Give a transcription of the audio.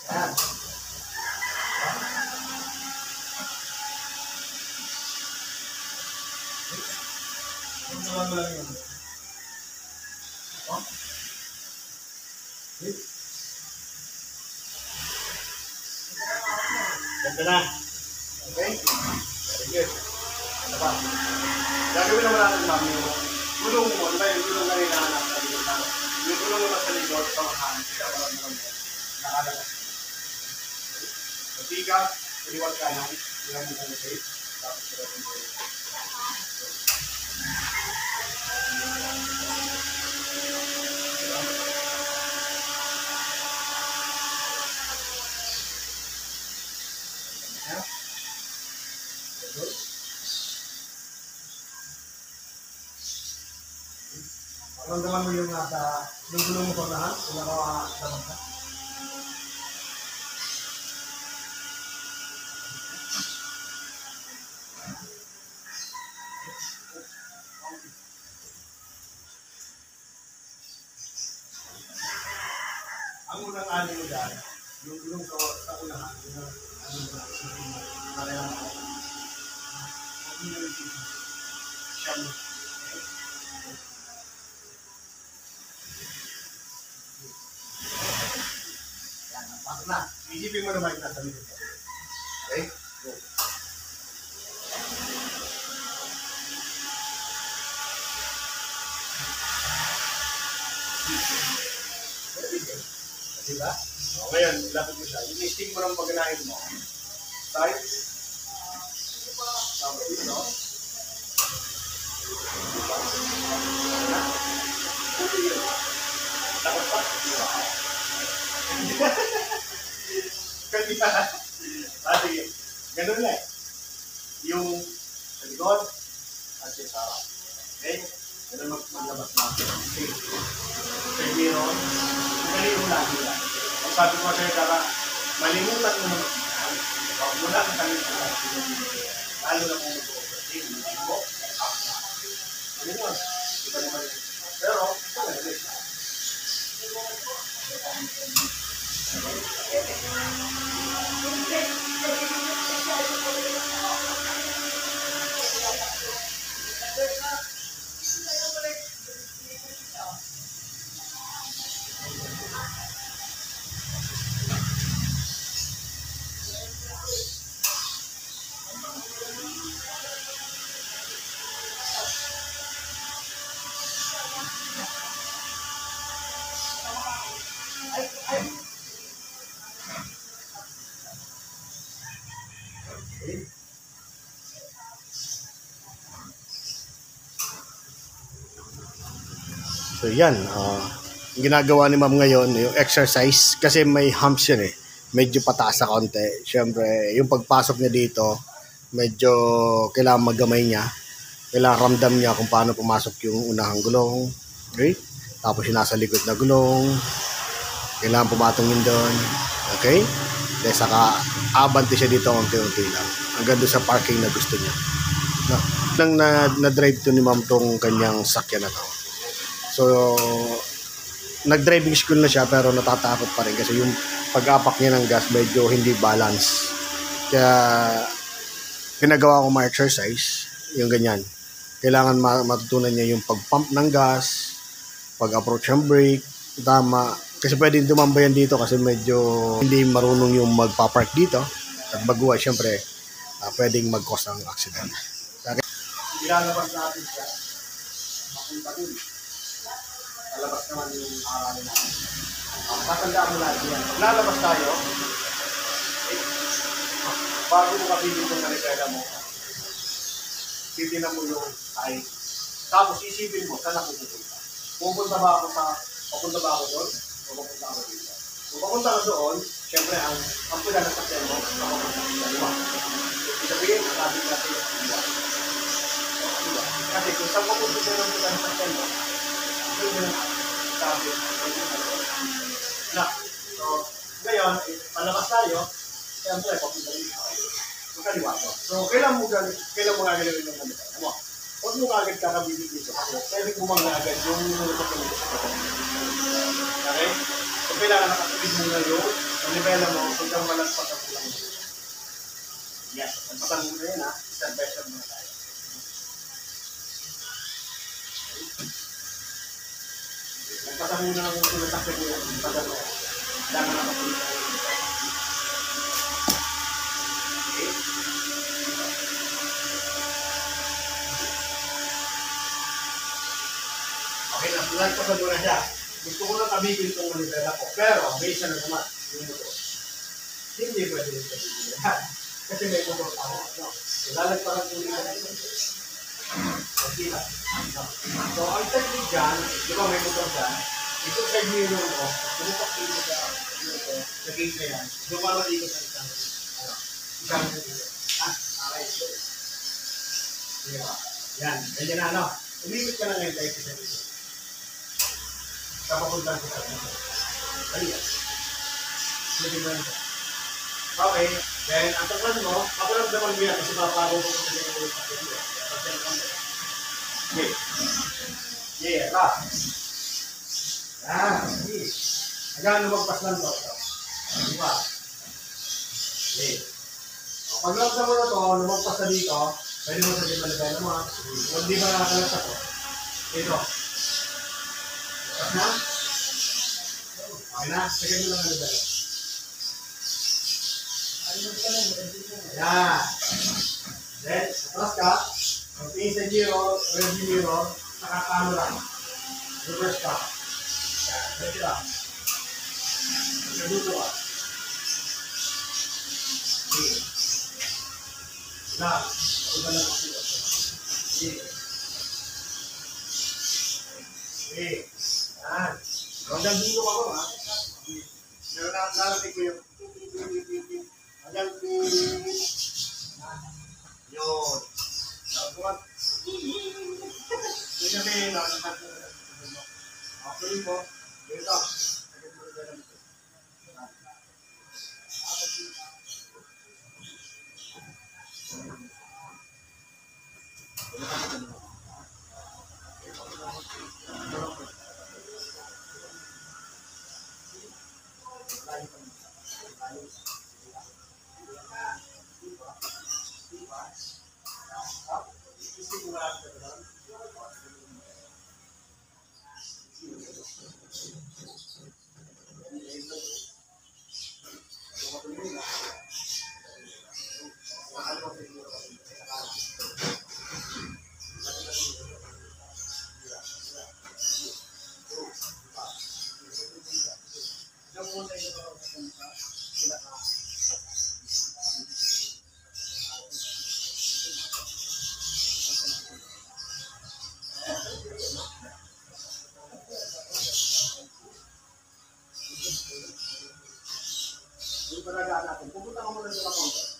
Yan. Naman mo lang yun. Oh. Ganda na. Okay? Very good. Ano ba? Gagawin naman natin ma'am yung gulong mo. Ano ba yung gulong na hinahanap sa likod na? Yung gulong mo sa likod, sa mahan, kaya walang naman mo. Nakalagas. Pati ka, paliwag kanan, ilang mo kong safe. Tapos sila kong safe. Ramdaman mo yung nasa yung gulong mo pa na kung nakakadaman ka. Ang unang ano mo dyan, yung gulong sa unahan, yung ano mo na isipin mo, parehang ako. Ang unang isipin, siya mo. Pasok na. Isipin mo naman yung nasa likod ka. Okay? Go. Diba? O ngayon, lapit mo siya. Yung listing mo ng paganahin mo. Side. Tapos dito. Tapos pa. Kanina. Sige. Ganun lang. Yung sa likod at sa harap. Okay? Ganun maglabas na. Okay. Okay, meron. Ganun mo lagi lang. Kung sabi ko sa'yo, kara, malimutan mo naman. Huwag mo lang kalimutan. Lalo na kung mag-overthink. Hindi mo. Ano yun? Iba naman yun. Pero, ito na yun. So yan, ginagawa ni ma'am ngayon, yung exercise, kasi may humps yun eh. Medyo pataas sa konti. Siyempre, yung pagpasok niya dito, medyo kailangan magamay niya. Kailangan ramdam niya kung paano pumasok yung unahang gulong. Okay? Tapos yung nasa likod na gulong. Kailangan pumatong yun doon. Okay? Dahil saka abante siya dito unti-unti lang. Hanggang doon sa parking na gusto niya. No? Nang na-drive to ni ma'am tong kanyang sakyan na to. So, nag-driving school na siya pero natatakot pa rin kasi yung pag-apak niya ng gas medyo hindi balance. Kaya, pinagawa ko ma-exercise, yung ganyan. Kailangan matutunan niya yung pag-pump ng gas, pag-approach ng brake, tama. Kasi pwedeng tumambayan dito kasi medyo hindi marunong yung magpa-park dito. At baguhan, syempre, pwedeng mag-cause ng accident. Ilalabas natin siya. Mapunta dun. Lalabas naman yung aralin natin. Tatandaan mo natin yan. Pag lalabas tayo, bago mo kapilin yung narisela mo, titinan mo yung side. Tapos isipin mo, saan ako pupunta? Papunta ba ako doon? O papunta ako dito? Kung papunta ka doon, syempre ang pula ng sakyan mo, papunta sa lima. Isabihin, sabi natin yung lima. Kasi kung saan papunta siya ng pula ng sakyan mo, ito yung sabi. Na, so, ngayon, palabas tayo, syempre, papunta dito. Magkaliwa ko. So, kailan mo gagalawin yung nalita? Huwag mo kagad kakabibig dito. Kasi pwede bumang agad yung nalita ko dito sa kapatid. Okay? So, kailangan nakatubig mo na yung Panibela mo, hanggang malagpas ang kulang mo. Yan. Nagpatang mo na yun ha. Isang beses muna tayo. Nagpatang mo na ang tunatakit mo yan. Nagpatang mo yan. Kailangan na kapunta. Okay. Okay na. Nagpatang mo na siya. Gusto ko lang kabigil itong manibela ko. Pero, may isa na naman. Yung motor. Hindi pwede rin kabigil. Kasi may motor ako. No? Lalagparan ko nila ito. Okay na. So, ang technique dyan, di ba may motor dyan? Ito sa mirror mo, tumutok dito sa gate na yan. Dumalo dito sa isang dito. Okay. Sige ba? Yan. Ganyan na, ano? Umimit ka na ngayon tayo sa dito. Kapapuntan ko sa dito. Ayun. Sige mo yan. Okay. Then, ang taklan mo, paparamdaman mo yan kasi papago ko sa dito. Okay. Yeah, last. Yan. Okay. Hanggang lumagpas lang to. Diba? Okay. Pag lumagpas mo na to, lumagpas na dito, pwede mo sa diba mo ha. Kung di ba nakakalagpas to? Ito. Lumagpas na? Okay na? Sige mo lang ang diba. Yan. Then, atras ka. Pagtingin sa mirror, rearview mirror, nakakano lang. Reverse ka. Yan. Reverse ka. Nagduto ka. Okay. Na. Iba lang ako. Okay. Okay. Yan. Hanggang dito ako ha. Pero narating ko yung hanggang yun. Nakakuha. Yung sabihin na, okay mo, dito. Yung panagaan natin, pupunta ka muna sa account.